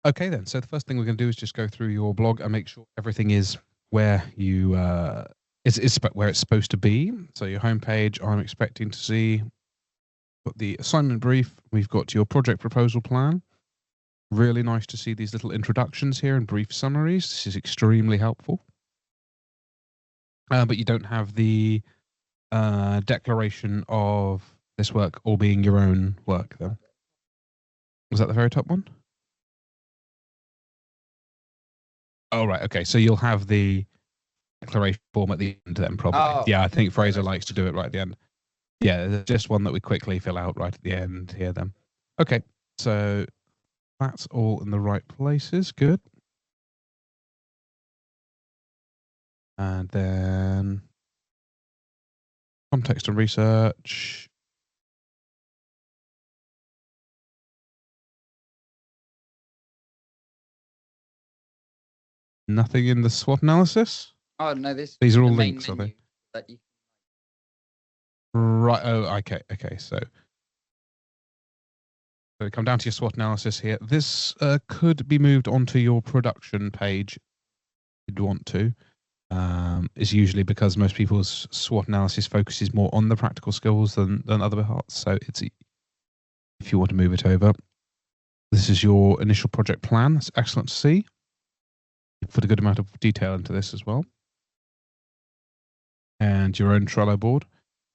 Okay, then. So the first thing we're going to do is just go through your blog and make sure everything is where you is where it's supposed to be. So your homepage, I'm expecting to see got the assignment brief. We've got your project proposal plan. Really nice to see these little introductions here and brief summaries. This is extremely helpful. But you don't have the declaration of this work all being your own work, though. Was that the very top one? Oh, right. Okay. So you'll have the declaration form at the end then, probably. Oh, yeah, I think Fraser likes to do it right at the end. Yeah, there's just one that we quickly fill out right at the end here then. Okay. So that's all in the right places. Good. And then context and research. Nothing in the SWOT analysis? Oh no, these are all the links, are they? Right. Oh, okay. Okay. So come down to your SWOT analysis here. This could be moved onto your production page if you'd want to. Is usually because most people's SWOT analysis focuses more on the practical skills than other parts. So it's if you want to move it over. This is your initial project plan. That's excellent to see. You put a good amount of detail into this as well. And your own Trello board.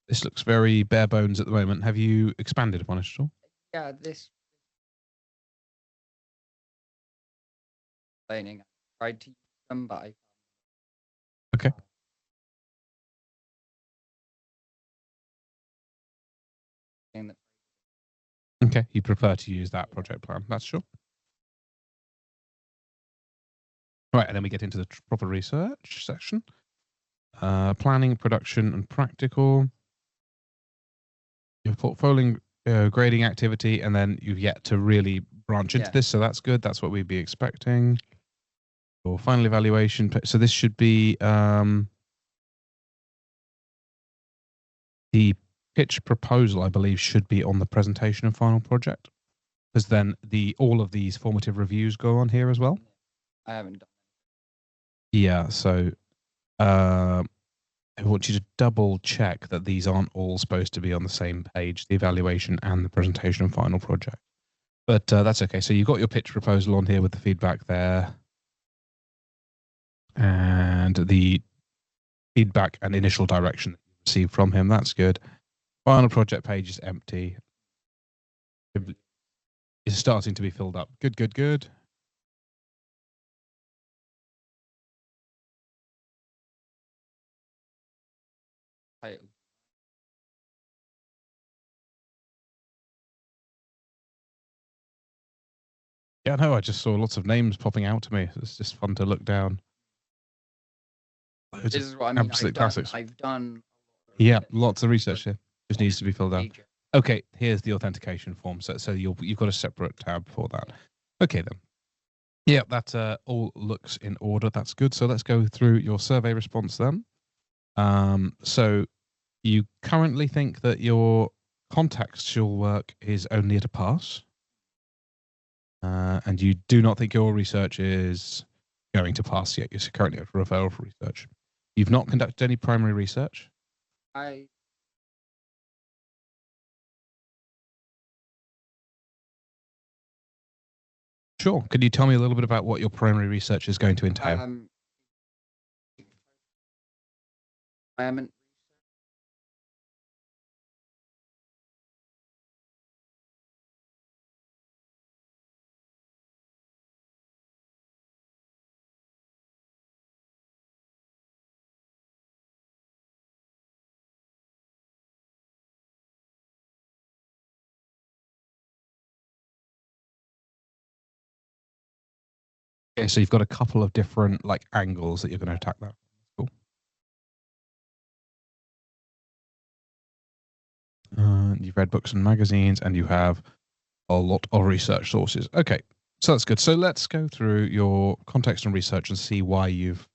This looks very bare bones at the moment. Have you expanded upon it at all? Yeah, this training. I tried to use them, but I... Okay. Okay, you prefer to use that project plan. That's sure. Right, and then we get into the proper research section. Planning, production, and practical. Your portfolio grading activity, and then you've yet to really branch into this, so that's good. That's what we'd be expecting. Your final evaluation. So this should be the pitch proposal, I believe, should be on the presentation of final project, because then all of these formative reviews go on here as well. I haven't done. Yeah, so I want you to double check that these aren't all supposed to be on the same page, the evaluation and the presentation of final project. But that's okay. So you've got your pitch proposal on here with the feedback there. And the feedback and initial direction that you received from him. That's good. Final project page is empty. It's starting to be filled up. Good, good, good. Yeah, no, I just saw lots of names popping out to me. It's just fun to look down. This is what I mean. Absolute classics. I've done. Yeah, lots of research here. Just needs to be filled out. Okay, here's the authentication form. So you've got a separate tab for that. Okay then. Yeah, that all looks in order. That's good. So let's go through your survey response then. So you currently think that your contextual work is only at a pass, and you do not think your research is going to pass yet. You're currently at referral for research. You've not conducted any primary research. Sure. Could you tell me a little bit about what your primary research is going to entail? Okay, so you've got a couple of different like angles that you're going to attack that. Cool. You've read books and magazines, and you have a lot of research sources. Okay, so that's good. So let's go through your context and research and see why you've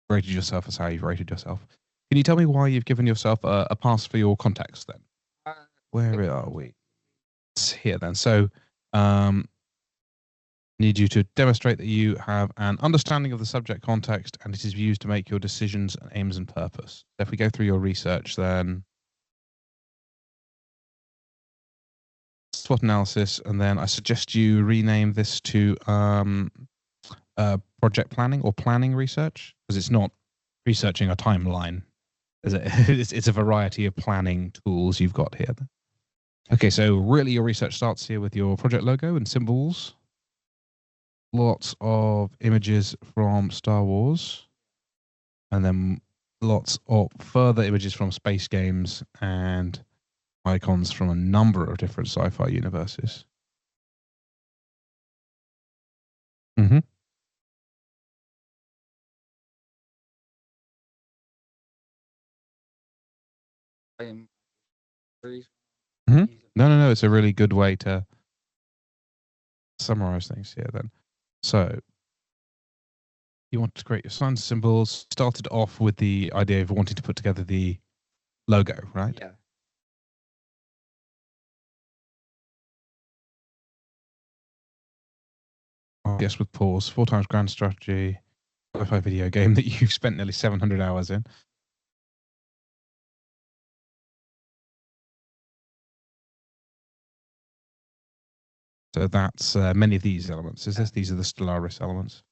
rated yourself as how you've rated yourself. Can you tell me why you've given yourself a pass for your context then? Where are we? It's here then. So Need you to demonstrate that you have an understanding of the subject context and it is used to make your decisions and aims and purpose. So if we go through your research, then SWOT analysis, and then I suggest you rename this to project planning or planning research, because it's not researching a timeline. It's a variety of planning tools you've got here. Okay, so really your research starts here with your project logo and symbols. Lots of images from Star Wars, and then lots of further images from space games and icons from a number of different sci-fi universes. Mm-hmm. Mm-hmm. No. It's a really good way to summarize things here then. So you want to create your signs and symbols. Started off with the idea of wanting to put together the logo, right? Yeah. Yes, with pause. 4 times grand strategy, sci-fi video game that you've spent nearly 700 hours in. So that's many of these elements. These are the Stellaris elements.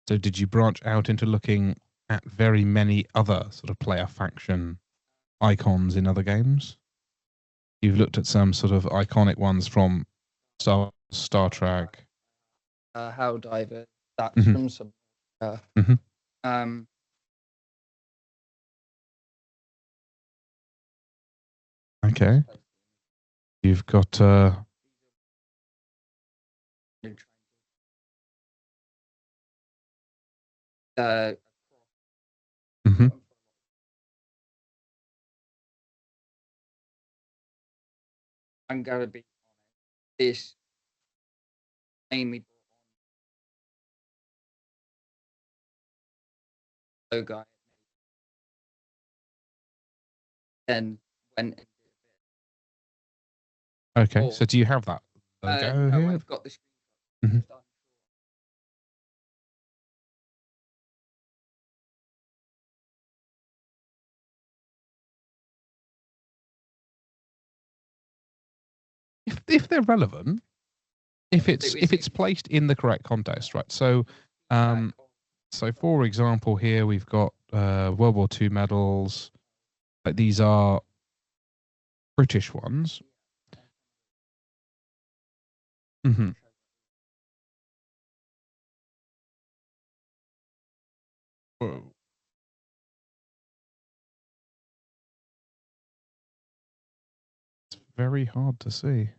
So did you branch out into looking at very many other sort of player faction icons in other games? You've looked at some sort of iconic ones from Star Trek. How diverse. That's Mhm. from some. Mhm. Okay. You've got Mhm. I'm gonna be honest. This mainly logo, and went. Okay. So do you have that logo No, here? I've got this. Mhm. If they're relevant, if it's placed in the correct context, right? So so for example, here we've got World War II medals. Like these are British ones. Mm-hmm. Whoa. It's very hard to see.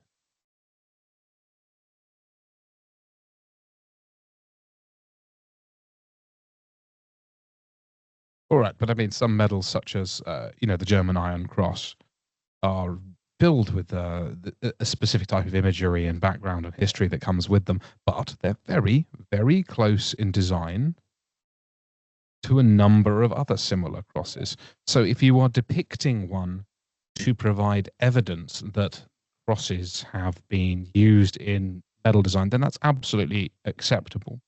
All right, but I mean, some medals, such as the German Iron Cross, are filled with a specific type of imagery and background and history that comes with them, but they're very, very close in design to a number of other similar crosses. So if you are depicting one to provide evidence that crosses have been used in medal design, then that's absolutely acceptable.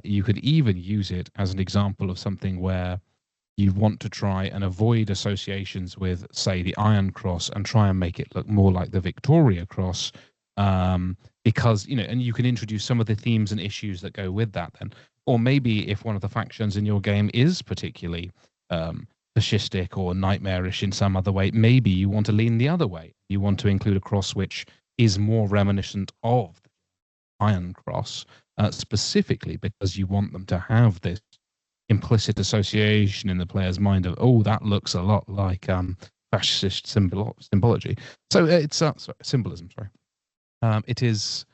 You could even use it as an example of something where you want to try and avoid associations with, say, the Iron Cross and try and make it look more like the Victoria Cross, because and you can introduce some of the themes and issues that go with that. Then, or maybe if one of the factions in your game is particularly fascistic or nightmarish in some other way, maybe you want to lean the other way. You want to include a cross which is more reminiscent of the Iron Cross, specifically because you want them to have this implicit association in the player's mind of, oh, that looks a lot like fascist symbology. So it's symbolism. Sorry, it is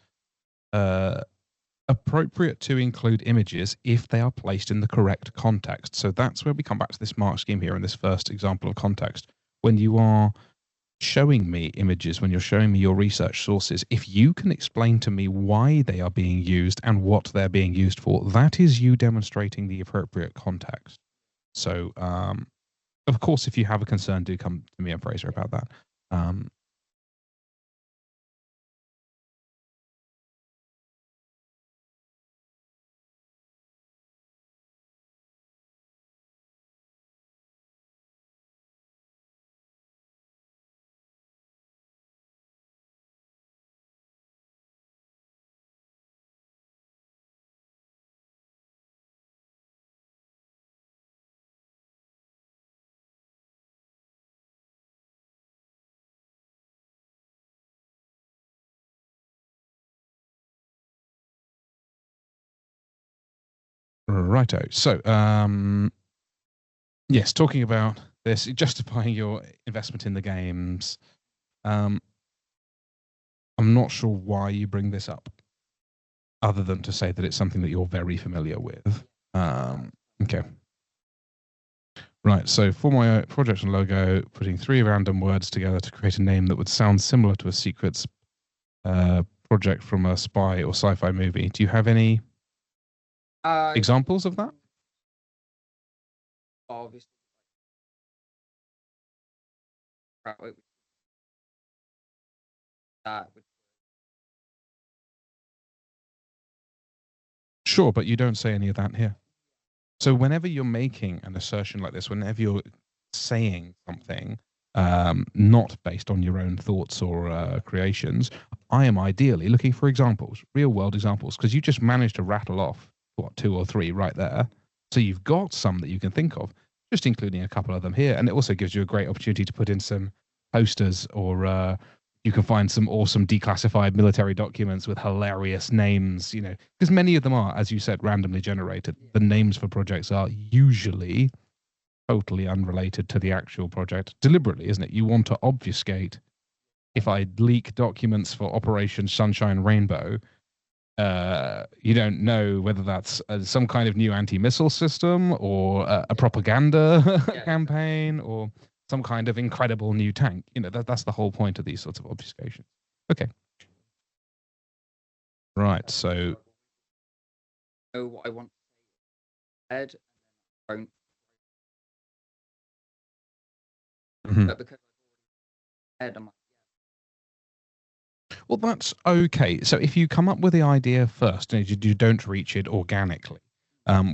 appropriate to include images if they are placed in the correct context. So that's where we come back to this mark scheme here in this first example of context. When you are showing me images, when you're showing me your research sources, if you can explain to me why they are being used and what they're being used for, that is you demonstrating the appropriate context. So, of course, if you have a concern, do come to me and Fraser about that. Righto. So, yes, talking about this, justifying your investment in the games. I'm not sure why you bring this up, other than to say that it's something that you're very familiar with. Okay. Right, so for my project and logo, putting 3 random words together to create a name that would sound similar to a secrets project from a spy or sci-fi movie. Do you have any examples of that? Obviously. Sure, but you don't say any of that here. So whenever you're making an assertion like this, whenever you're saying something not based on your own thoughts or creations, I am ideally looking for examples, real world examples, because you just managed to rattle off, 2 or 3 right there. So you've got some that you can think of, just including a couple of them here. And it also gives you a great opportunity to put in some posters, or you can find some awesome declassified military documents with hilarious names, because many of them are, as you said, randomly generated. The names for projects are usually totally unrelated to the actual project, deliberately, isn't it? You want to obfuscate. If I leak documents for Operation Sunshine Rainbow, you don't know whether that's some kind of new anti-missile system or a propaganda campaign or some kind of incredible new tank. That's the whole point of these sorts of obfuscations. Okay. Right. So. Know what I want to say, and Mm-hmm. but because I'm well, that's okay. So if you come up with the idea first and you don't reach it organically,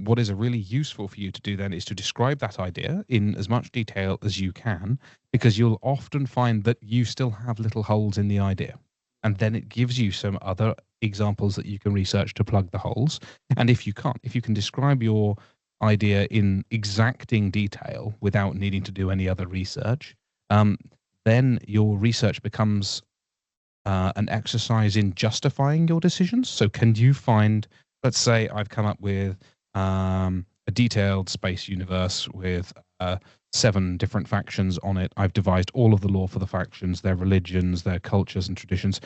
what is really useful for you to do then is to describe that idea in as much detail as you can, because you'll often find that you still have little holes in the idea. And then it gives you some other examples that you can research to plug the holes. And if you can describe your idea in exacting detail without needing to do any other research, then your research becomes an exercise in justifying your decisions. So can you find, let's say I've come up with a detailed space universe with 7 different factions on it. I've devised all of the lore for the factions, their religions, their cultures and traditions.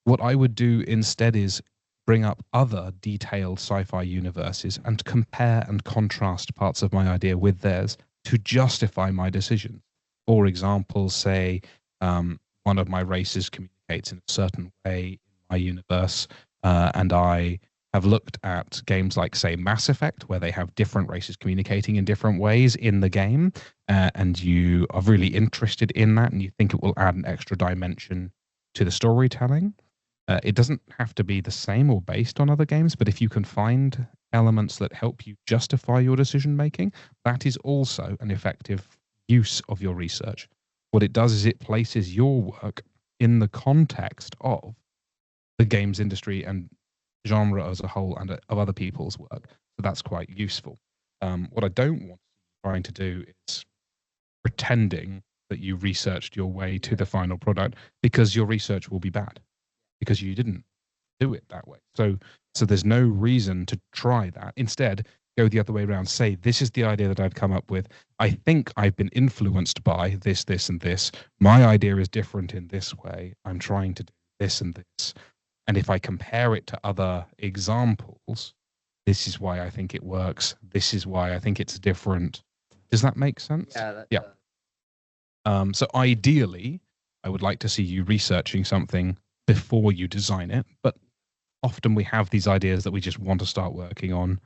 What I would do instead is bring up other detailed sci-fi universes and compare and contrast parts of my idea with theirs to justify my decision. For example, say one of my races communicates in a certain way in my universe, and I have looked at games like, say, Mass Effect, where they have different races communicating in different ways in the game, and you are really interested in that and you think it will add an extra dimension to the storytelling. It doesn't have to be the same or based on other games, but if you can find elements that help you justify your decision making, that is also an effective use of your research. What it does is it places your work in the context of the games industry and genre as a whole and of other people's work. So that's quite useful. What I don't want trying to do is pretending that you researched your way to the final product, because your research will be bad because you didn't do it that way. So there's no reason to try that. Instead, go the other way around. Say, this is the idea that I've come up with. I think I've been influenced by this, this, and this. My idea is different in this way. I'm trying to do this and this. And if I compare it to other examples, this is why I think it works. This is why I think it's different. Does that make sense? Yeah. So ideally, I would like to see you researching something before you design it, but often we have these ideas that we just want to start working on.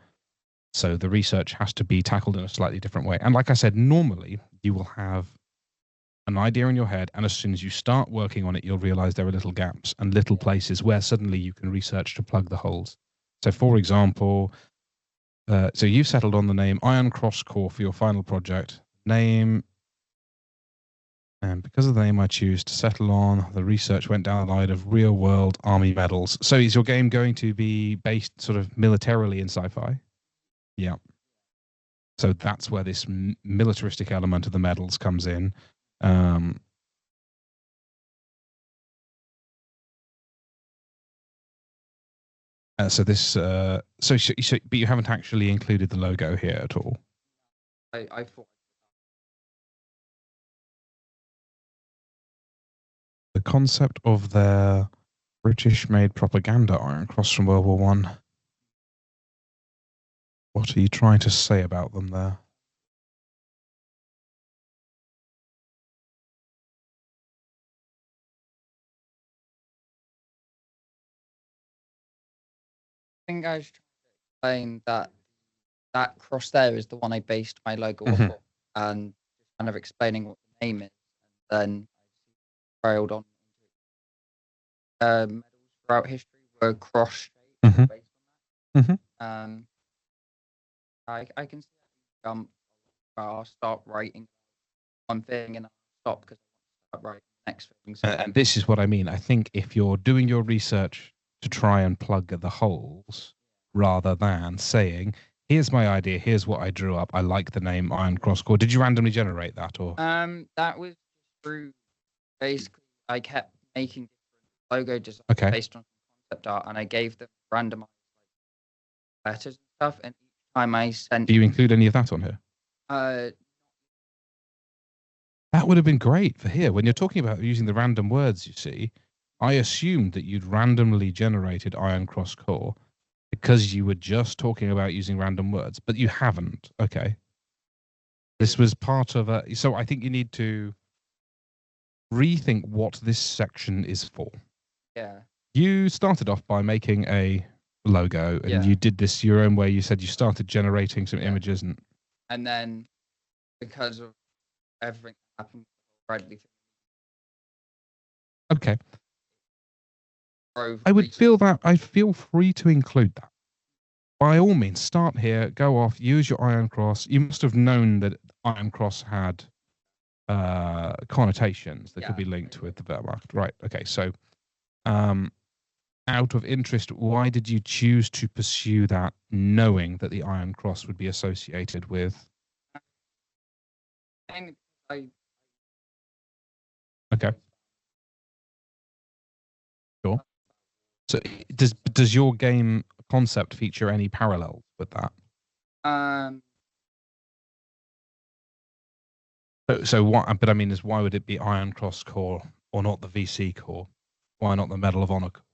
So the research has to be tackled in a slightly different way. And like I said, normally you will have an idea in your head, and as soon as you start working on it, you'll realize there are little gaps and little places where suddenly you can research to plug the holes. So for example, so you've settled on the name Iron Cross Corps for your final project. Name. And because of the name I choose to settle on, the research went down the line of real-world army medals. So is your game going to be based sort of militarily in sci-fi? Yeah. So that's where this militaristic element of the medals comes in. So this, but you haven't actually included the logo here at all. I thought The concept of their British-made propaganda Iron Cross from World War One. What are you trying to say about them there? think I was trying to explain that that cross there is the one I based my logo off Mhm. of, and kind of explaining what the name is, and then I trailed on. Medals throughout history were cross shaped Mhm. based on Mhm. that. I can see that jump. I'll start writing one thing and I'll stop because I want to start writing the next thing. So And this is what I mean. I think if you're doing your research to try and plug the holes rather than saying, here's my idea, here's what I drew up, I like the name Iron Cross Core. Did you randomly generate that or? that was through basically I kept making different logo designs Okay. based on concept art, and I gave them randomized letters and stuff. And each time I sent, Do you include any of that on here? That would have been great for here. When you're talking about using the random words, you see, I assumed that you'd randomly generated Iron Cross Core because you were just talking about using random words, but you haven't. Okay. This was part of a. So I think you need to rethink what this section is for. yeah, You started off by making a logo and Yeah. you did this your own way. You said you started generating some Yeah. images and then because of everything that happened with Bradley thing, okay. drove I would research. feel that I feel free to include that. By all means, start here, go off, use your Iron Cross. You must have known that Iron Cross had connotations that could be linked with the Wehrmacht. Right. Okay. So, out of interest, why did you choose to pursue that knowing that the Iron Cross would be associated with? Mainly I Okay. Sure. So does your game concept feature any parallels with that? So what? But I mean, is why would it be Iron Cross core or not the VC core? Why not the Medal of Honor core?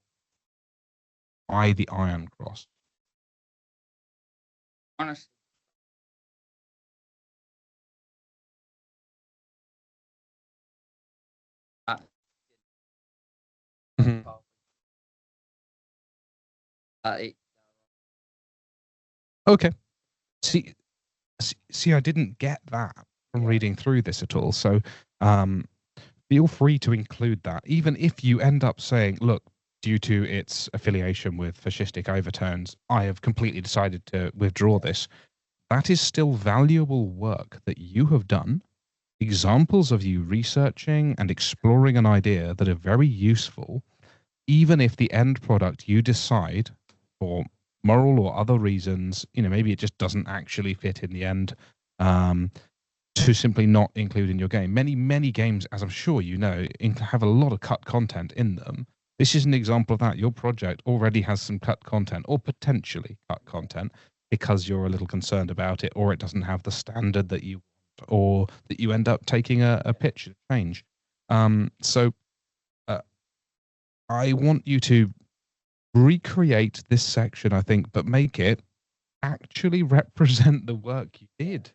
Why the Iron Cross? honestly that Mhm. it, Okay. See, I didn't get that from reading through this at all. So, feel free to include that, even if you end up saying, "Look, due to its affiliation with fascistic overtones, I have completely decided to withdraw this." That is still valuable work that you have done. Examples of you researching and exploring an idea that are very useful, even if the end product you decide for moral or other reasons, maybe it just doesn't actually fit in the end, to simply not include in your game. Many games, as I'm sure you know, have a lot of cut content in them. This is an example of that. Your project already has some cut content or potentially cut content because you're a little concerned about it, or it doesn't have the standard that you want, or that you end up taking a pitch change. So I want you to recreate this section, I think, but make it actually represent the work you did.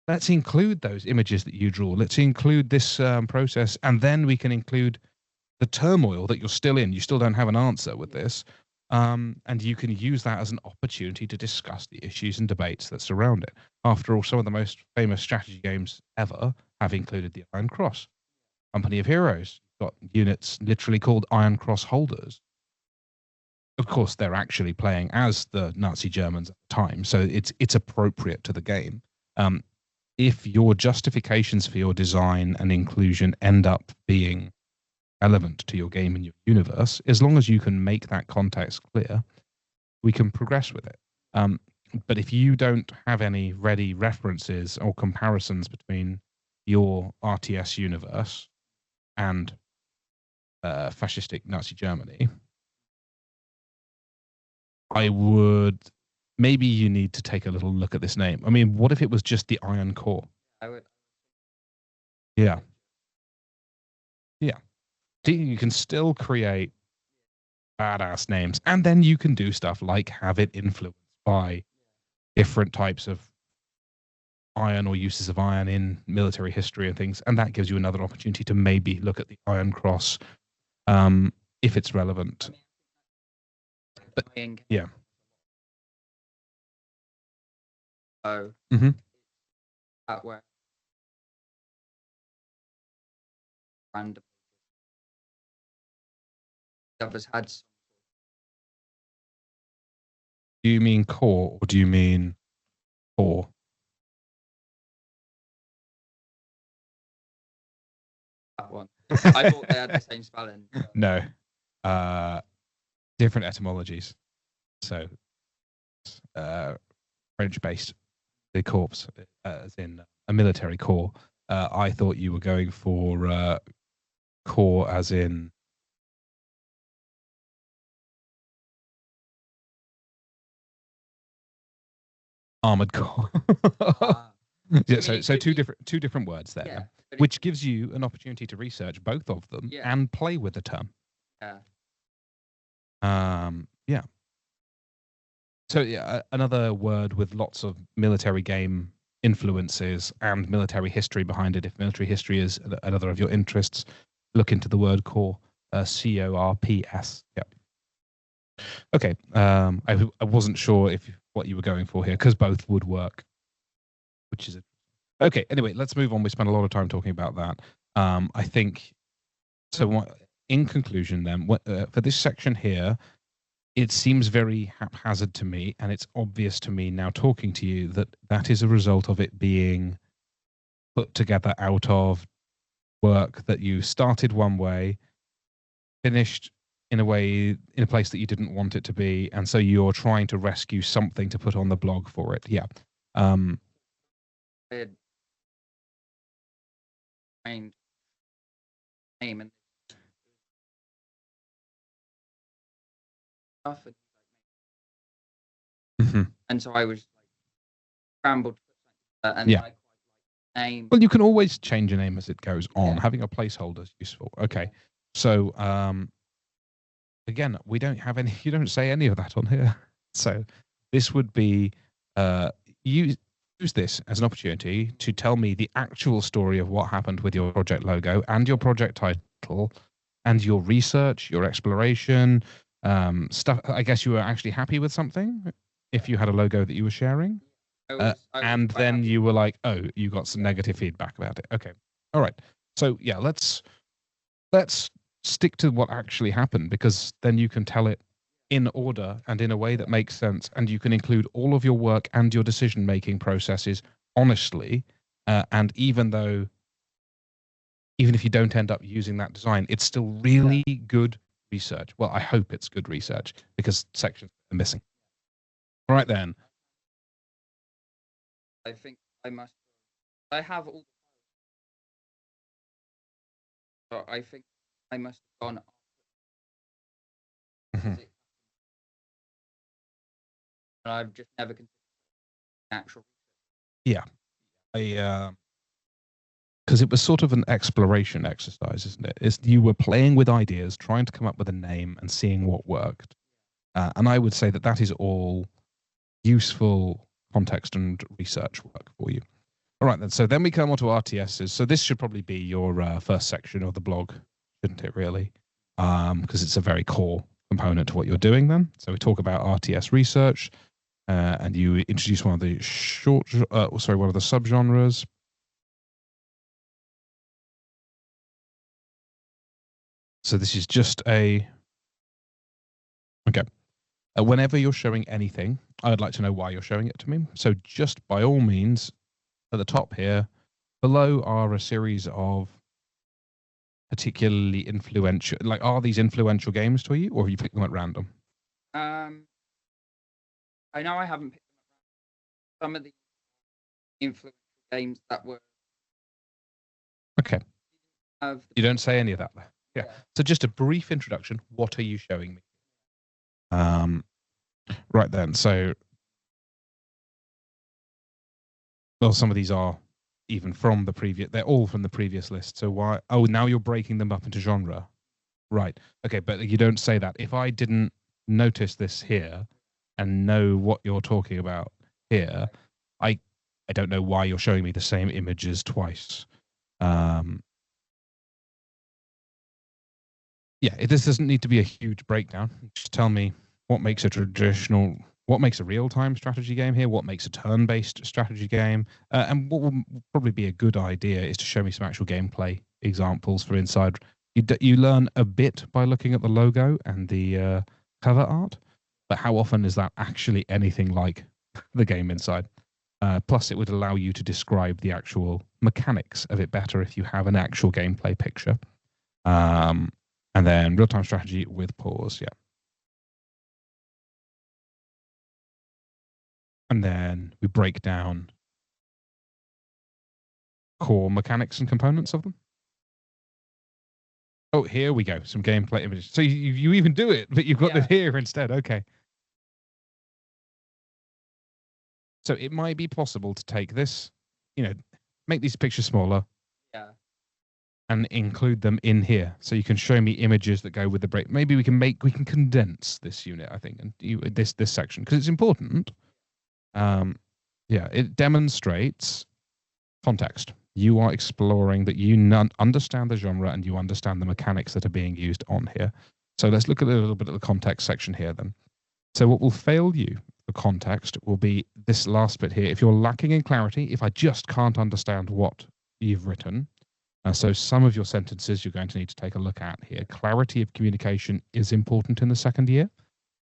Let's include those images that you draw. Let's include this process, and then we can include the turmoil that you're still in. You still don't have an answer with this. And you can use that as an opportunity to discuss the issues and debates that surround it. After all, some of the most famous strategy games ever have included the Iron Cross. Company of Heroes got units literally called Iron Cross holders. Of course, they're actually playing as the Nazi Germans at the time, so it's appropriate to the game. If your justifications for your design and inclusion end up being relevant to your game and your universe, as long as you can make that context clear, we can progress with it. But if you don't have any ready references or comparisons between your RTS universe and fascistic Nazi Germany, I would. Maybe you need to take a little look at this name. I mean, what if it was just the iron core? I would. Yeah. Yeah. You can still create badass names, and then you can do stuff like have it influenced by different types of iron or uses of iron in military history and things, and that gives you another opportunity to maybe look at the Iron Cross if it's relevant. But yeah. Oh. Mm-hmm. That way. Random. The others had. Do you mean core or do you mean core? That one. I thought they had the same spelling. No. Different etymologies. So French-based, the corps, as in a military corps. I thought you were going for core as in armored core. Yeah, so two different words there, Yeah, which gives you an opportunity to research both of them and play with the term. Yeah. Yeah. So yeah, another word with lots of military game influences and military history behind it. If military history is another of your interests, look into the word core, CORPS. Yeah. Okay. I wasn't sure if what you were going for here because both would work, which is okay. Anyway, let's move on. We spent a lot of time talking about that. I think so. In conclusion, then, for this section here, it seems very haphazard to me, and it's obvious to me now talking to you that that is a result of it being put together out of work that you started one way, finished in a place that you didn't want it to be, and so you're trying to rescue something to put on the blog for it. Yeah. Name and stuff, and so I was scrambled, and yeah. I name. Well, you can always change a name as it goes on. Yeah. Having a placeholder is useful. Okay, so again, we don't have any. You don't say any of that on here. So this would be use this as an opportunity to tell me the actual story of what happened with your project logo and your project title and your research, your exploration stuff. I guess you were actually happy with something if you had a logo that you were sharing. And then you were like, oh, you got some negative feedback about it. Okay. All right. So yeah, let's stick to what actually happened, because then you can tell it in order and in a way that makes sense, and you can include all of your work and your decision-making processes honestly. And even if you don't end up using that design, it's still really good research. Well, I hope it's good research, because sections are missing. All right then. I think I must. I have all. So I think I must have gone. And I've just never considered natural. Yeah, because it was sort of an exploration exercise, isn't it? You were playing with ideas, trying to come up with a name and seeing what worked. And I would say that that is all useful context and research work for you. All right, then. So then we come on to RTSs. So this should probably be your first section of the blog, shouldn't it, really? Because it's a very core component to what you're doing then. So we talk about RTS research, and you introduce one of the one of the subgenres. So this is just okay. Whenever you're showing anything, I would like to know why you're showing it to me. So just by all means, at the top here, below are a series of particularly influential, like, are these influential games to you, or have you picked them at random? I know I haven't picked some of the influential games that were. Okay. You don't say any of that there. Yeah. So just a brief introduction. What are you showing me? Right then. So, well, some of these are even from the previous. They're all from the previous list. So why? Oh, now you're breaking them up into genre. Right. Okay, but you don't say that. If I didn't notice this here and know what you're talking about here, I don't know why you're showing me the same images twice. Yeah, this doesn't need to be a huge breakdown. Just tell me what makes what makes a real-time strategy game here, what makes a turn-based strategy game, and what will probably be a good idea is to show me some actual gameplay examples for inside. You learn a bit by looking at the logo and the cover art, but how often is that actually anything like the game inside? Plus, it would allow you to describe the actual mechanics of it better if you have an actual gameplay picture. And then real-time strategy with pause, yeah. And then we break down core mechanics and components of them. Oh, here we go. Some gameplay images. So you even do it, but you've got it here instead. Okay. So it might be possible to take this, make these pictures smaller. Yeah. And include them in here, so you can show me images that go with the break. Maybe we can condense this unit, I think, and this section because it's important. Yeah, it demonstrates context. You are exploring that you understand the genre and you understand the mechanics that are being used on here. So let's look at a little bit of the context section here then. So what will fail you for context will be this last bit here. If you're lacking in clarity, if I just can't understand what you've written, so some of your sentences you're going to need to take a look at here. Clarity of communication is important in the second year.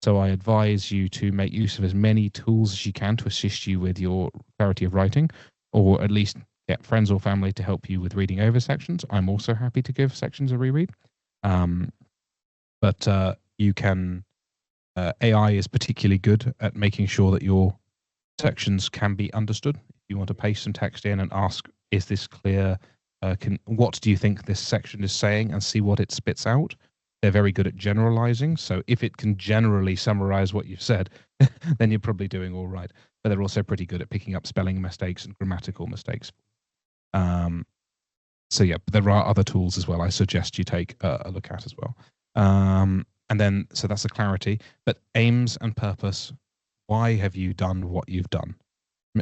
So I advise you to make use of as many tools as you can to assist you with your clarity of writing, or at least get friends or family to help you with reading over sections. I'm also happy to give sections a reread. But you can, AI is particularly good at making sure that your sections can be understood. If you want to paste some text in and ask, is this clear? What do you think this section is saying, and see what it spits out? They're very good at generalizing. So if it can generally summarize what you've said, then you're probably doing all right. But they're also pretty good at picking up spelling mistakes and grammatical mistakes. So yeah, but there are other tools as well I suggest you take a look at as well. And then, so that's the clarity, but aims and purpose. Why have you done what you've done?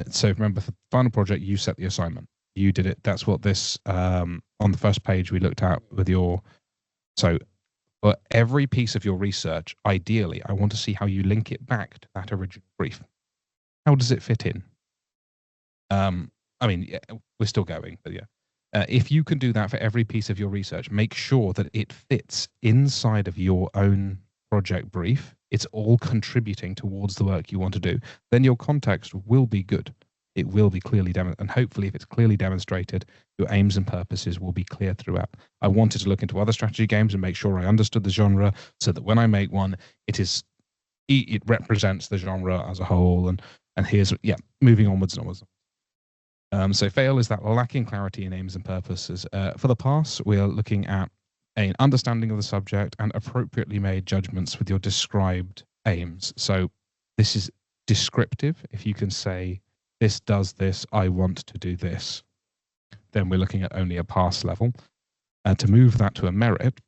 So remember, for the final project, you set the assignment. You did it. That's what this, on the first page we looked at with your, so for every piece of your research, ideally, I want to see how you link it back to that original brief. How does it fit in? I mean, yeah, we're still going, but yeah. If you can do that for every piece of your research, make sure that it fits inside of your own project brief. It's all contributing towards the work you want to do. Then your context will be good. It will be clearly demonstrated, and hopefully if it's clearly demonstrated, your aims and purposes will be clear throughout. I wanted to look into other strategy games and make sure I understood the genre so that when I make one, it represents the genre as a whole. And here's, yeah, moving onwards and onwards. So fail is that lacking clarity in aims and purposes. For the pass, we are looking at an understanding of the subject and appropriately made judgments with your described aims. So this is descriptive. If you can say, this does this, I want to do this, then we're looking at only a pass level. To move that to a merit,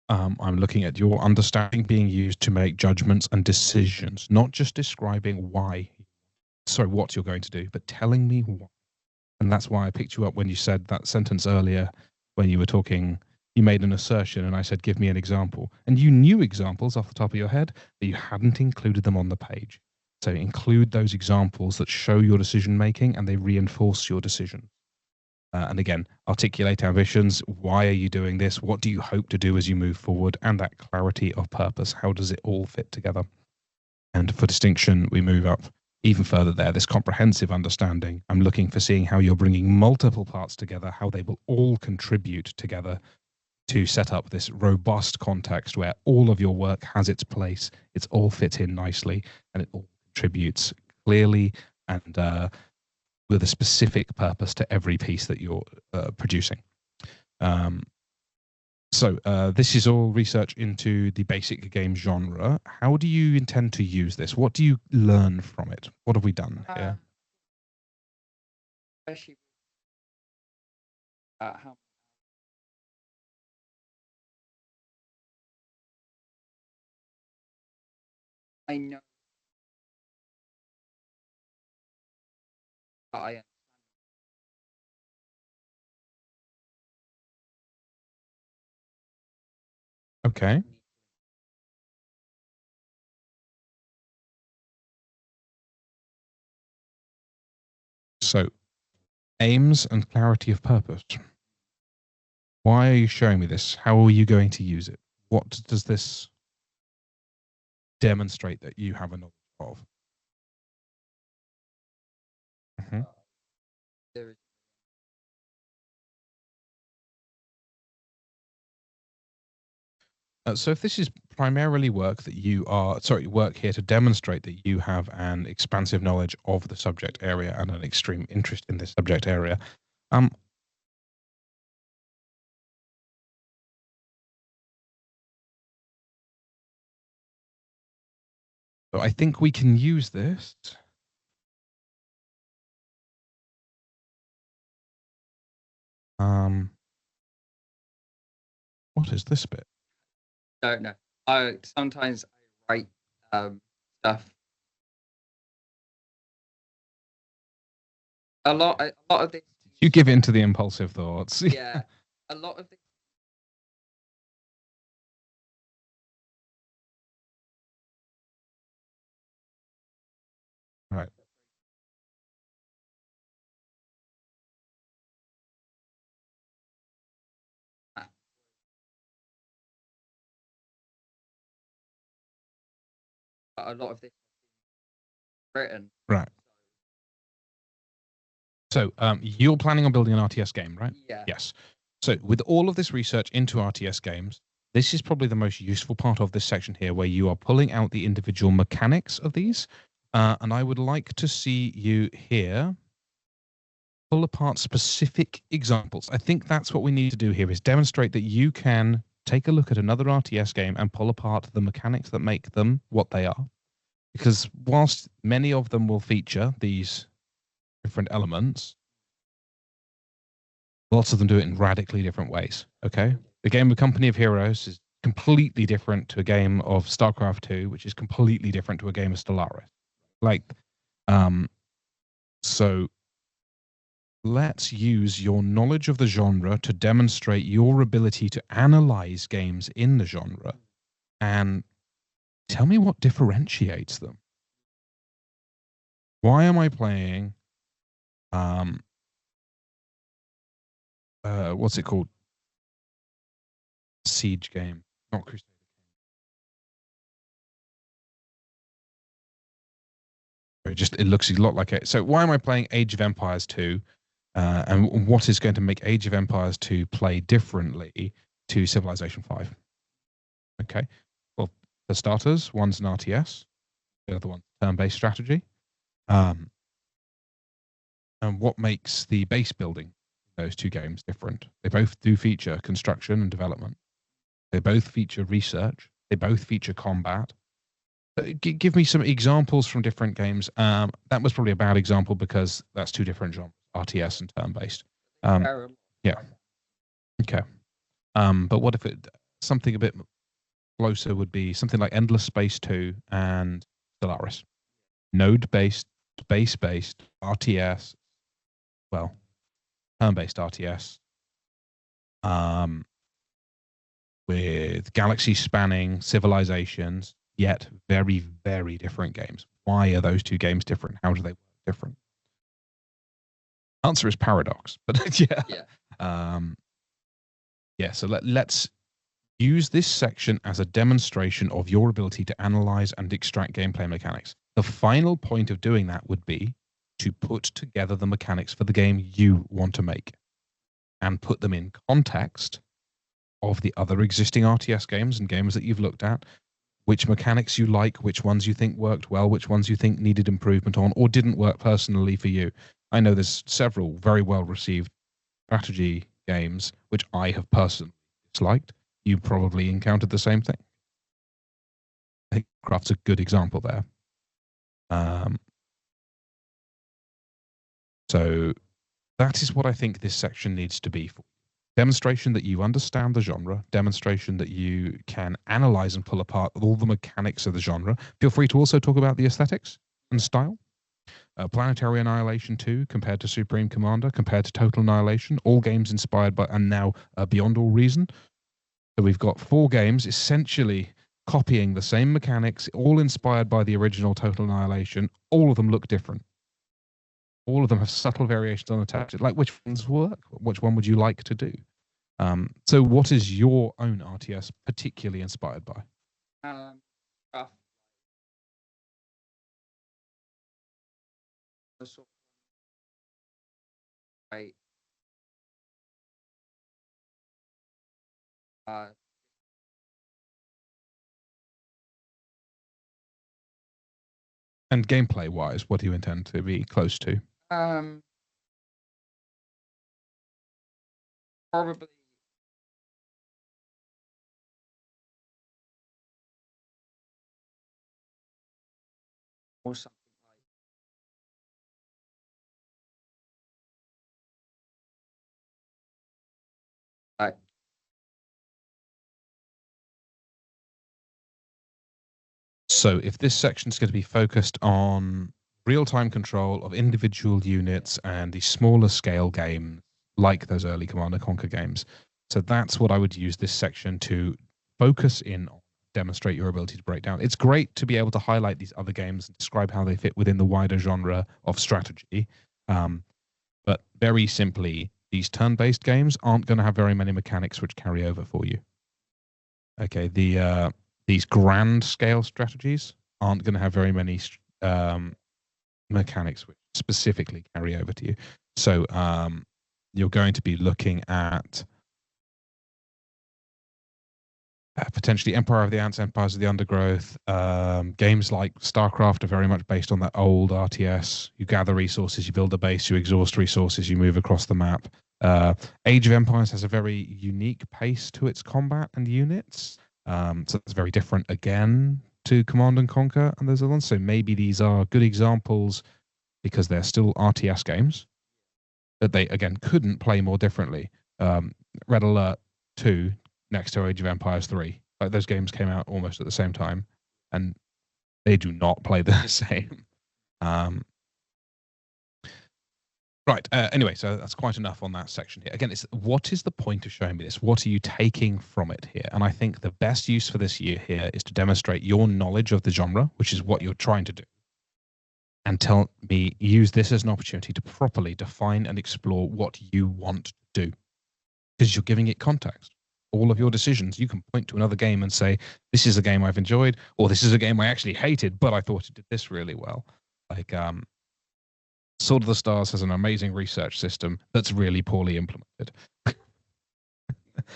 I'm looking at your understanding being used to make judgments and decisions, not just describing what you're going to do, but telling me why. And that's why I picked you up when you said that sentence earlier when you were talking. You made an assertion and I said, give me an example. And you knew examples off the top of your head, but you hadn't included them on the page. So include those examples that show your decision making and they reinforce your decision. And again, articulate ambitions. Why are you doing this? What do you hope to do as you move forward? And that clarity of purpose. How does it all fit together? And for distinction, we move up even further there, this comprehensive understanding. I'm looking for seeing how you're bringing multiple parts together, how they will all contribute together to set up this robust context where all of your work has its place, it's all fit in nicely, and it all contributes clearly and with a specific purpose to every piece that you're producing. So So this is all research into the basic game genre. How do you intend to use this? What do you learn from it? What have we done here? Especially how I know that I Okay. So aims and clarity of purpose. Why are you showing me this? How are you going to use it? What does this demonstrate that you have a knowledge of? Mhm. there is So if this is primarily work that you are, work here to demonstrate that you have an expansive knowledge of the subject area and an extreme interest in this subject area, so I think we can use this. What is this bit? don't know. I sometimes I write stuff. A lot of this. You give in to the impulsive thoughts. Yeah, a lot of this. Right. A lot of this written. Right. So you're planning on building an RTS game, right? Yeah. Yes. So with all of this research into RTS games, this is probably the most useful part of this section here, where you are pulling out the individual mechanics of these. And I would like to see you here pull apart specific examples. I think that's what we need to do here, is demonstrate that you can take a look at another RTS game and pull apart the mechanics that make them what they are. Because whilst many of them will feature these different elements, lots of them do it in radically different ways. Okay. The game of Company of Heroes is completely different to a game of StarCraft 2, which is completely different to a game of Stellaris. Like, so let's use your knowledge of the genre to demonstrate your ability to analyze games in the genre and tell me what differentiates them. Why am I playing what's it called? Siege game, not Crusade. It looks a lot like it. So why am I playing Age of Empires 2? And what is going to make Age of Empires 2 play differently to Civilization 5? Okay. Well, for starters, one's an RTS, the other one's turn-based strategy. And what makes the base building those two games different? They both do feature construction and development. They both feature research. They both feature combat. Give me some examples from different games. That was probably a bad example because that's two different genres, RTS and turn-based. Yeah. Okay. But what if something a bit closer would be something like Endless Space 2 and Stellaris? Node-based, space-based, RTS, well, turn-based RTS, with galaxy-spanning civilizations, yet very, very different games. Why are those two games different? How do they work different? Answer is paradox, but yeah. So let's use this section as a demonstration of your ability to analyze and extract gameplay mechanics. The final point of doing that would be to put together the mechanics for the game you want to make and put them in context of the other existing RTS games and games that you've looked at, which mechanics you like, which ones you think worked well, which ones you think needed improvement on or didn't work personally for you. I know there's several very well received strategy games which I have personally disliked, you probably encountered the same thing. I think Craft's a good example there. So that is what I think this section needs to be for. Demonstration that you understand the genre, demonstration that you can analyze and pull apart all the mechanics of the genre. Feel free to also talk about the aesthetics and style. Planetary Annihilation 2 compared to Supreme Commander, compared to Total Annihilation, all games inspired by and now Beyond All Reason. So we've got 4 games essentially copying the same mechanics, all inspired by the original Total Annihilation. All of them look different. All of them have subtle variations on the tactics. Like, which ones work? Which one would you like to do? So what is your own RTS particularly inspired by? Rough. Right. And gameplay wise, what do you intend to be close to? Probably or something like. So if this section is going to be focused on real-time control of individual units and the smaller scale games like those early Command & Conquer games, so that's what I would use this section to focus in on, demonstrate your ability to break down. It's great to be able to highlight these other games and describe how they fit within the wider genre of strategy. But very simply, these turn-based games aren't going to have very many mechanics which carry over for you. Okay, these grand scale strategies aren't going to have very many mechanics which specifically carry over to you. So you're going to be looking at potentially Empire of the Ants, Empires of the Undergrowth. Games like StarCraft are very much based on that old RTS. You gather resources, you build a base, you exhaust resources, you move across the map. Age of Empires has a very unique pace to its combat and units. So it's very different again to Command & Conquer and those other ones. So maybe these are good examples because they're still RTS games that they, again, couldn't play more differently. Red Alert 2 next to Age of Empires 3. Like, those games came out almost at the same time, and they do not play the same. Right. Anyway, so that's quite enough on that section here. Again, it's what is the point of showing me this? What are you taking from it here? And I think the best use for this year here is to demonstrate your knowledge of the genre, which is what you're trying to do. And tell me, use this as an opportunity to properly define and explore what you want to do. Because you're giving it context. All of your decisions, you can point to another game and say, this is a game I've enjoyed, or this is a game I actually hated, but I thought it did this really well. Like, Sword of the Stars has an amazing research system that's really poorly implemented.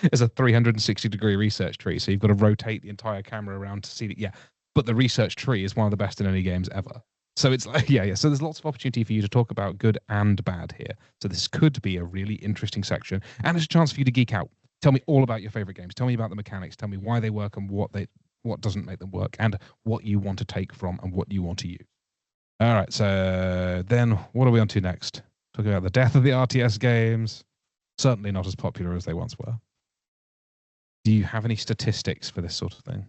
It's a 360-degree research tree, so you've got to rotate the entire camera around to see it. Yeah, but the research tree is one of the best in any games ever. So it's like, yeah. So there's lots of opportunity for you to talk about good and bad here. So this could be a really interesting section, and it's a chance for you to geek out. Tell me all about your favorite games. Tell me about the mechanics. Tell me why they work and what doesn't make them work, and what you want to take from and what you want to use. All right, so then what are we on to next? Talking about the death of the RTS games. Certainly not as popular as they once were. Do you have any statistics for this sort of thing?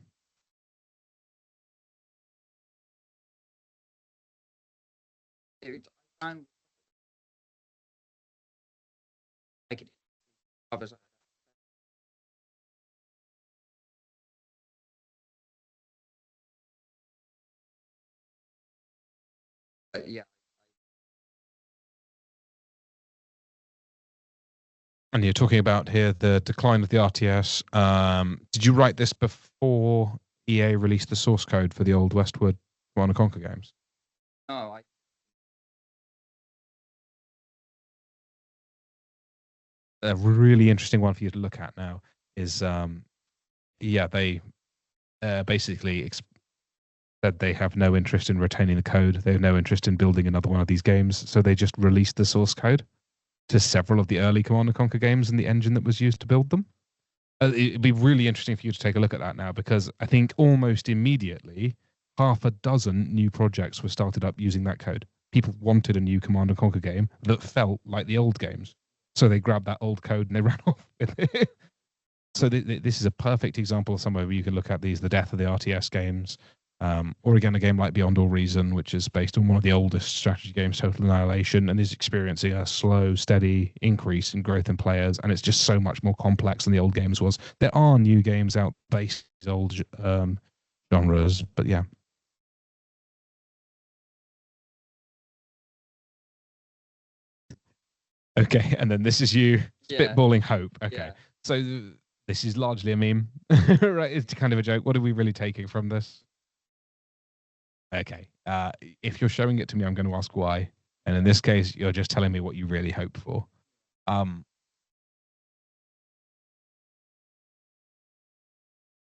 Yeah. And you're talking about here the decline of the RTS. Did you write this before EA released the source code for the old Westward Command & Conquer games? No, A really interesting one for you to look at now is, they basically said they have no interest in retaining the code. They have no interest in building another one of these games. So they just released the source code to several of the early Command & Conquer games and the engine that was used to build them. It'd be really interesting for you to take a look at that now, because I think almost immediately half a dozen new projects were started up using that code. People wanted a new Command and Conquer game that felt like the old games, so they grabbed that old code and they ran off with it. So this is a perfect example of somewhere where you can look at the death of the RTS games, or again a game like Beyond All Reason, which is based on one of the oldest strategy games, Total Annihilation, and is experiencing a slow, steady increase in growth in players, and it's just so much more complex than the old games was. There are new games out based on these old genres, but yeah. Okay, and then this is you spitballing hope. Okay, so this is largely a meme, right? It's kind of a joke. What are we really taking from this? Okay. If you're showing it to me, I'm going to ask why. And in this case, you're just telling me what you really hope for. I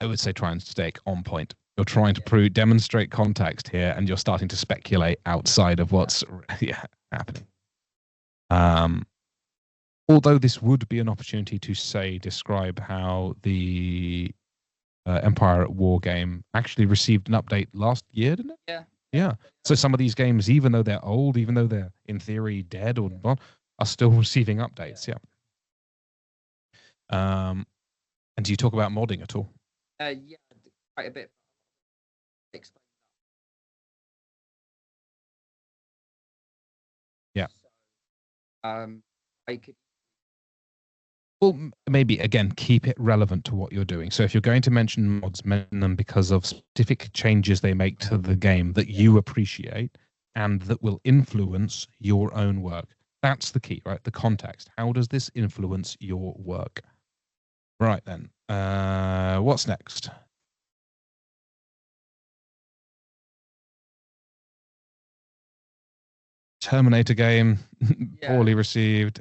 would say try and stick on point. You're trying to demonstrate context here, and you're starting to speculate outside of what's happening. Although this would be an opportunity to describe how the Empire at War game actually received an update last year, didn't it? Yeah. So some of these games, even though they're old, even though they're in theory dead or not, are still receiving updates. Yeah. And do you talk about modding at all? Yeah, quite a bit. Yeah. I could. Well, maybe again, keep it relevant to what you're doing. So if you're going to mention mods, mention them because of specific changes they make to the game that you appreciate and that will influence your own work. That's the key, right? The context. How does this influence your work? Right then. What's next? Terminator game, poorly received.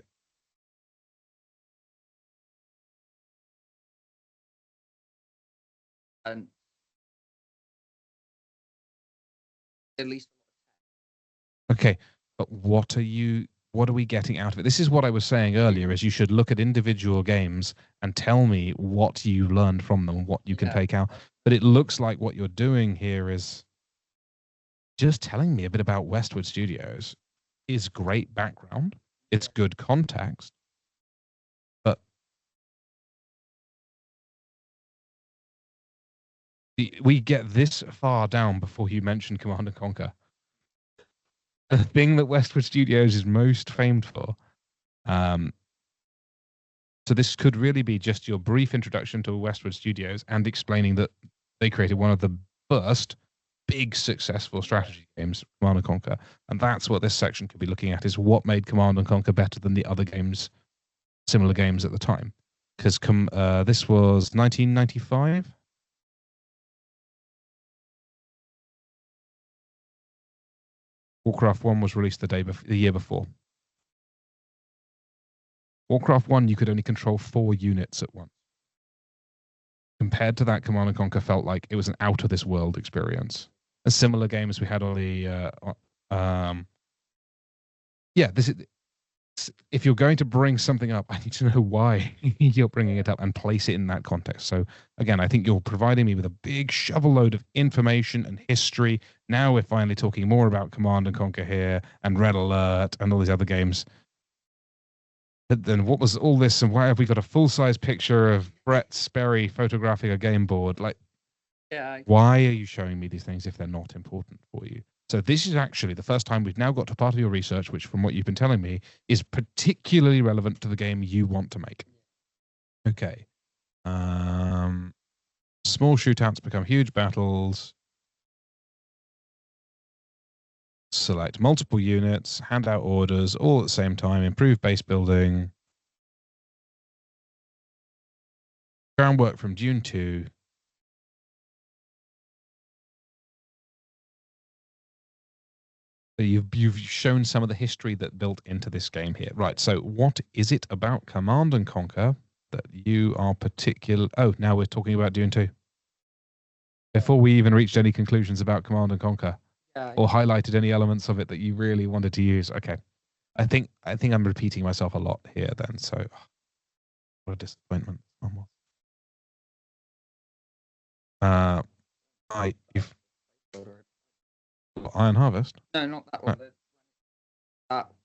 And at least. Okay, but what are we getting out of it? This is what I was saying earlier, is you should look at individual games and tell me what you learned from them, what you can take out. But it looks like what you're doing here is just telling me a bit about Westwood Studios. Is great background. It's good context. But we get this far down before you mention Command & Conquer. The thing that Westwood Studios is most famed for. So this could really be just your brief introduction to Westwood Studios and explaining that they created one of the first big successful strategy games, Command & Conquer. And that's what this section could be looking at, is what made Command & Conquer better than the other games, similar games at the time. Because this was 1995. Warcraft 1 was released the year before. Warcraft 1, you could only control 4 units at once. Compared to that, Command & Conquer felt like it was an out-of-this-world experience. A similar games we had on the... if you're going to bring something up, I need to know why you're bringing it up and place it in that context. So again, I think you're providing me with a big shovel load of information and history. Now we're finally talking more about Command & Conquer here and Red Alert and all these other games. But then what was all this, and why have we got a full-size picture of Brett Sperry photographing a game board? Like, why are you showing me these things if they're not important for you? So this is actually the first time we've now got to part of your research, which from what you've been telling me is particularly relevant to the game you want to make. Okay. Small shootouts become huge battles. Select multiple units, hand out orders all at the same time, improve base building. Groundwork from Dune 2. You've shown some of the history that built into this game here. Right, so what is it about Command & Conquer that you are particular... Oh, now we're talking about Dune 2. Before we even reached any conclusions about Command & Conquer, or highlighted any elements of it that you really wanted to use. Okay. I think I'm repeating myself a lot here then, so what a disappointment. You've Iron Harvest. No, not that one.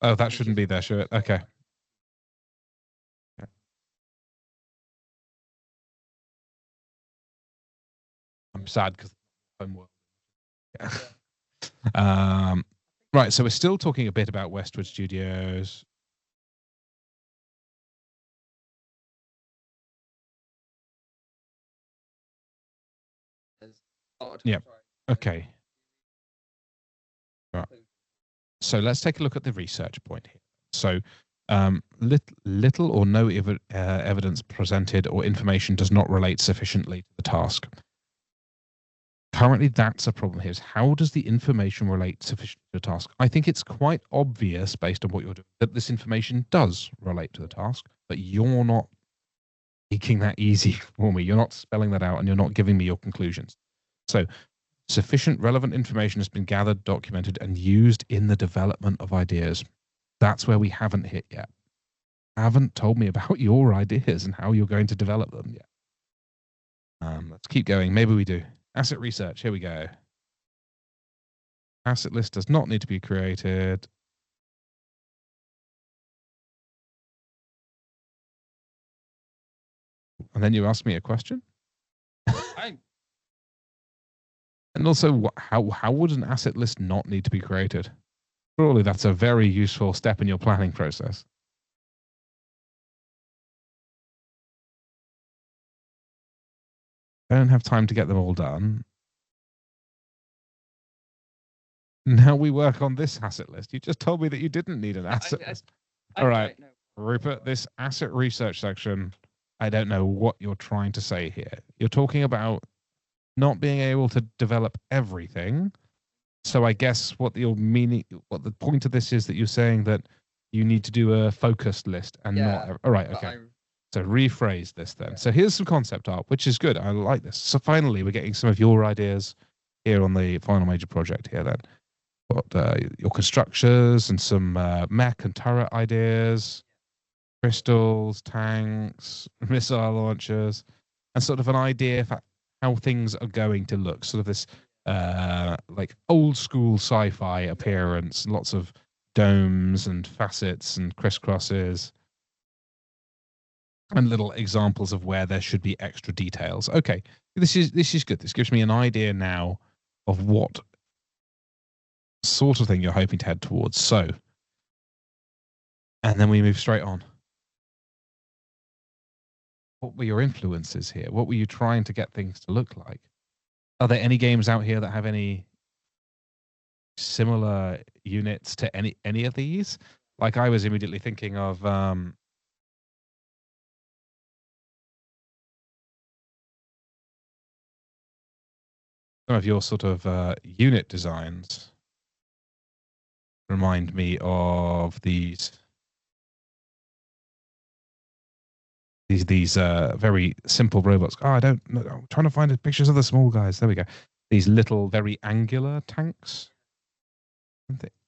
Oh, that shouldn't be there, should it? Okay. I'm sad because homework. Yeah. Right, so we're still talking a bit about Westwood Studios. Yeah. Okay. Right. So let's take a look at the research point here. So little or no evidence presented or information does not relate sufficiently to the task. Currently, that's a problem here. Is how does the information relate sufficiently to the task? I think it's quite obvious, based on what you're doing, that this information does relate to the task, but you're not making that easy for me. You're not spelling that out, and you're not giving me your conclusions. So sufficient relevant information has been gathered, documented, and used in the development of ideas. That's where we haven't hit yet. Haven't told me about your ideas and how you're going to develop them yet. Let's keep going. Maybe we do. Asset research. Here we go. Asset list does not need to be created. And then you ask me a question. And also, how would an asset list not need to be created? Surely that's a very useful step in your planning process. I don't have time to get them all done. Now we work on this asset list. You just told me that you didn't need an asset list. All right, Rupert, this asset research section, I don't know what you're trying to say here. You're talking about not being able to develop everything. So I guess what the point of this is that you're saying that you need to do a focused list and not. All right, okay. So rephrase this then. So here's some concept art, which is good. I like this. So finally, we're getting some of your ideas here on the final major project here then. Got your constructors and some mech and turret ideas, crystals, tanks, missile launchers, and sort of an idea for how things are going to look. Sort of this like old school sci-fi appearance, lots of domes and facets and crisscrosses, and little examples of where there should be extra details. Okay, this is good. This gives me an idea now of what sort of thing you're hoping to head towards. So, and then we move straight on. What were your influences here? What were you trying to get things to look like? Are there any games out here that have any similar units to any of these? Like I was immediately thinking of some of your sort of unit designs remind me of these very simple robots. Oh, I don't know. I'm trying to find pictures of the small guys. There we go. These little, very angular tanks.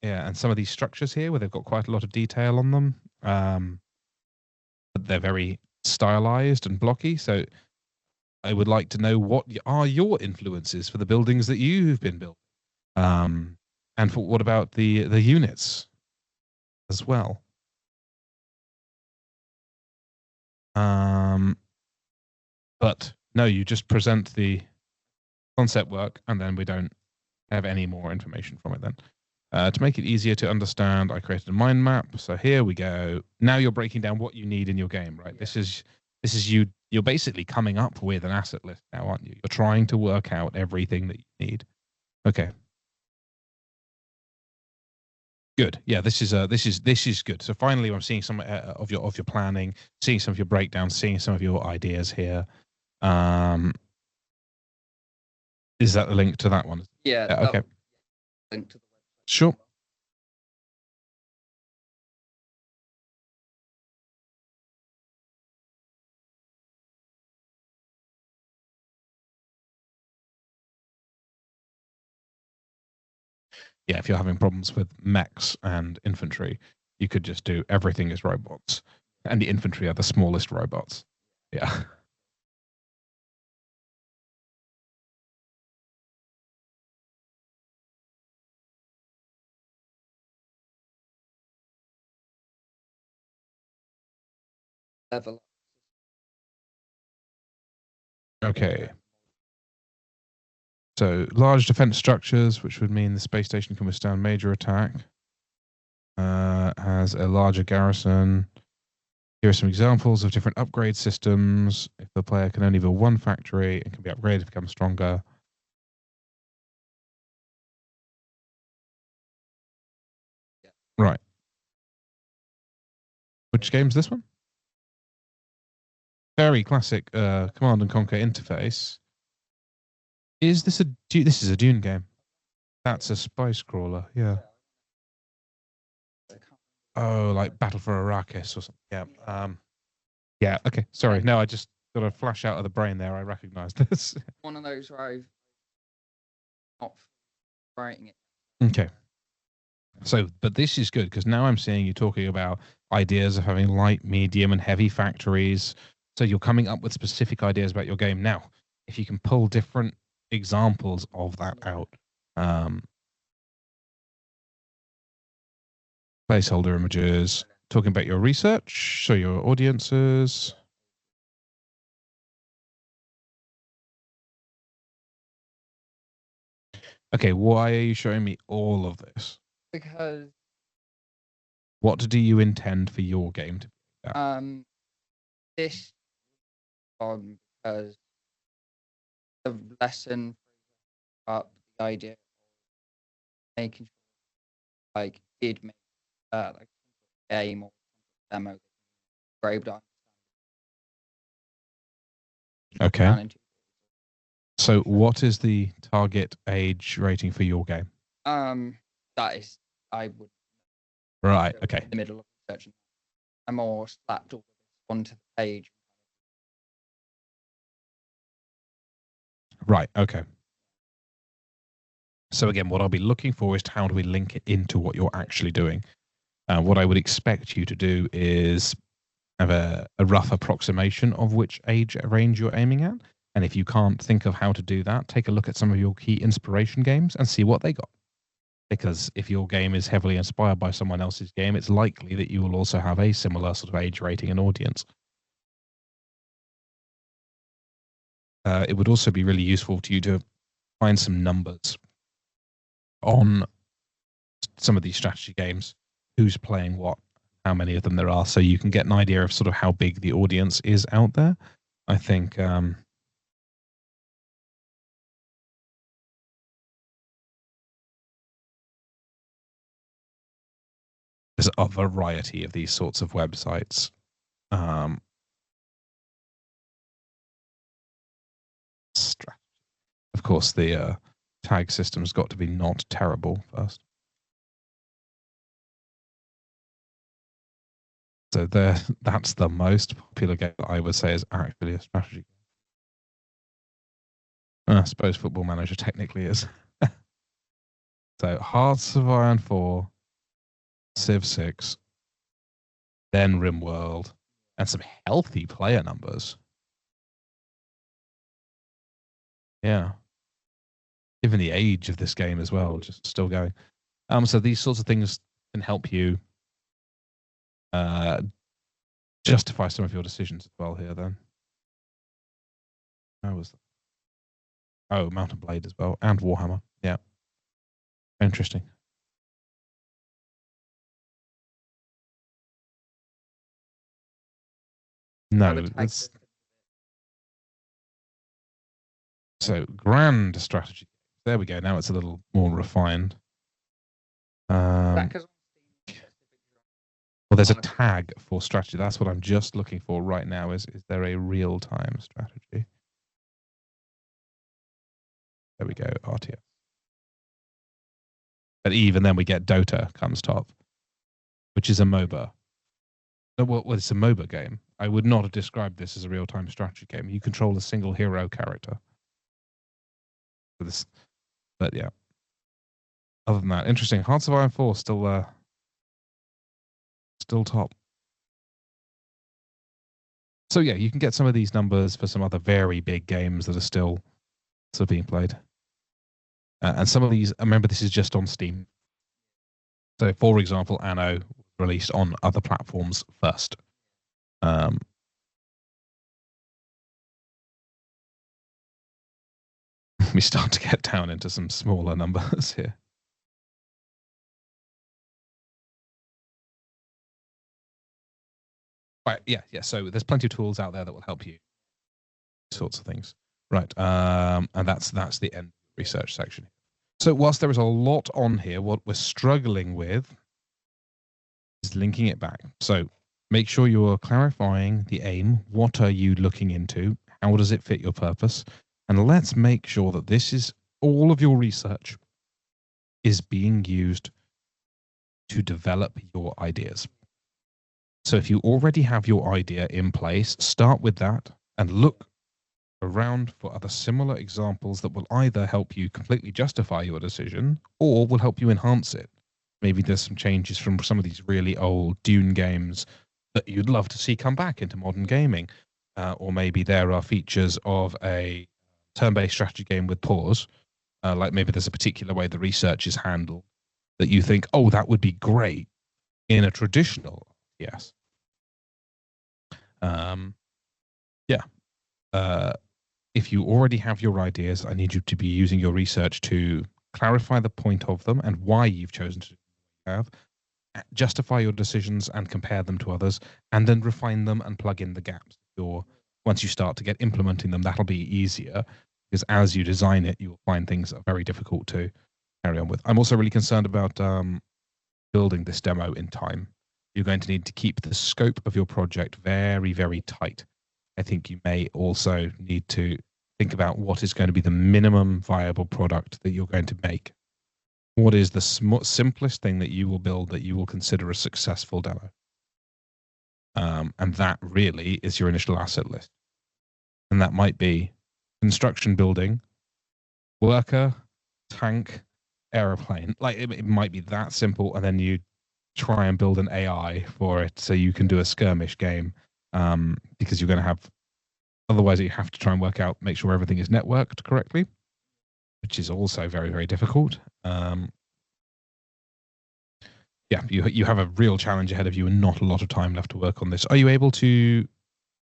Yeah, and some of these structures here where they've got quite a lot of detail on them. But they're very stylized and blocky. So I would like to know what are your influences for the buildings that you've been building. And for what about the units as well? But no, you just present the concept work, and then we don't have any more information from it then. To make it easier to understand, I created a mind map. So here we go. Now you're breaking down what you need in your game, right? Yeah. This is you. You're basically coming up with an asset list now, aren't you? You're trying to work out everything that you need. Okay. Good. Yeah, this is good. So finally, I'm seeing some of your planning, seeing some of your breakdowns, seeing some of your ideas here. Is that the link to that one? Yeah. Okay. Link to the website. Sure. Yeah, if you're having problems with mechs and infantry, you could just do everything is robots, and the infantry are the smallest robots. Yeah. level. Okay. So large defense structures, which would mean the space station can withstand major attack. Has a larger garrison. Here are some examples of different upgrade systems. If the player can only build one factory, it can be upgraded to become stronger. Yeah. Right. Which game's this one? Very classic Command and Conquer interface. Is this this is a Dune game? That's a spice crawler, yeah. Oh, like Battle for Arrakis or something. Yeah. Yeah. Okay. Sorry. No, I just got a flash out of the brain there. I recognised this. One of those where I've not writing it. Okay. So, but this is good because now I'm seeing you talking about ideas of having light, medium, and heavy factories. So you're coming up with specific ideas about your game. Now, if you can pull different examples of that out, placeholder images, talking about your research, show your audiences. Okay, why are you showing me all of this? Because what do you intend for your game to be? This because the lesson up the idea of making sure like did make like game or demo engraved on. Okay. So what is the target age rating for your game? That is, I would. Right. Okay. In the middle of research, I'm more slapped all onto the page. Right. Okay. So again, what I'll be looking for is how do we link it into what you're actually doing. What I would expect you to do is have a rough approximation of which age range you're aiming at. And if you can't think of how to do that, take a look at some of your key inspiration games and see what they got. Because if your game is heavily inspired by someone else's game, it's likely that you will also have a similar sort of age rating and audience. It would also be really useful to you to find some numbers on some of these strategy games, who's playing what, how many of them there are, so you can get an idea of sort of how big the audience is out there. I think there's a variety of these sorts of websites. Of course, the tag system's got to be not terrible first. So that's the most popular game that I would say is actually a strategy game. I suppose Football Manager technically is. So Hearts of Iron 4, Civ 6, then RimWorld, and some healthy player numbers. Yeah. Given the age of this game as well, just still going. So these sorts of things can help you justify some of your decisions as well here then. How was that? Oh, Mountain Blade as well, and Warhammer. Yeah. Interesting. No, it's so grand strategy. There we go. Now it's a little more refined. Well, there's a tag for strategy. That's what I'm just looking for right now. Is there a real-time strategy? There we go. RTownsend. But even then, we get Dota comes top, which is a MOBA. Well, it's a MOBA game. I would not have described this as a real-time strategy game. You control a single hero character. For this, but yeah. Other than that, interesting. Hearts of Iron 4 still top. So yeah, you can get some of these numbers for some other very big games that are still being played. And some of these, remember, this is just on Steam. So, for example, Anno released on other platforms first. we start to get down into some smaller numbers here. Right, yeah. So there's plenty of tools out there that will help you. Sorts of things. Right, and that's the end research section. So whilst there is a lot on here, what we're struggling with is linking it back. So make sure you're clarifying the aim. What are you looking into? How does it fit your purpose? And let's make sure that this is all of your research is being used to develop your ideas. So if you already have your idea in place, start with that and look around for other similar examples that will either help you completely justify your decision or will help you enhance it. Maybe there's some changes from some of these really old Dune games that you'd love to see come back into modern gaming. Or maybe there are features of a turn-based strategy game with pause. Like maybe there's a particular way the research is handled that you think, oh, that would be great in a traditional yes. If you already have your ideas, I need you to be using your research to clarify the point of them and why you've chosen to have, justify your decisions and compare them to others, and then refine them and plug in the gaps. Once you start to get implementing them, that'll be easier because as you design it, you will find things are very difficult to carry on with. I'm also really concerned about building this demo in time. You're going to need to keep the scope of your project very, very tight. I think you may also need to think about what is going to be the minimum viable product that you're going to make. What is the simplest thing that you will build that you will consider a successful demo? And that really is your initial asset list. And that might be construction building, worker, tank, aeroplane. Like it might be that simple. And then you try and build an AI for it so you can do a skirmish game because you're going to have, otherwise you have to try and work out, make sure everything is networked correctly, which is also very, very difficult. Yeah, you have a real challenge ahead of you and not a lot of time left to work on this. Are you able to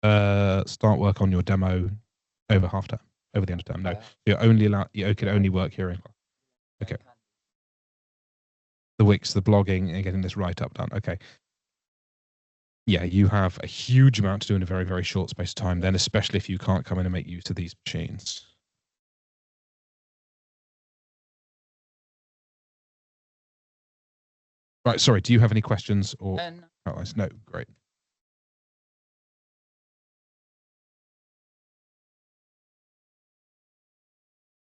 start work on your demo over half term, over the end of term? No, you're only allowed, you can only work here in. Okay. The Wix, the blogging, and getting this write-up done. Okay. Yeah, you have a huge amount to do in a very, very short space of time, then especially if you can't come in and make use of these machines. Right, sorry, do you have any questions or outlines? No, great.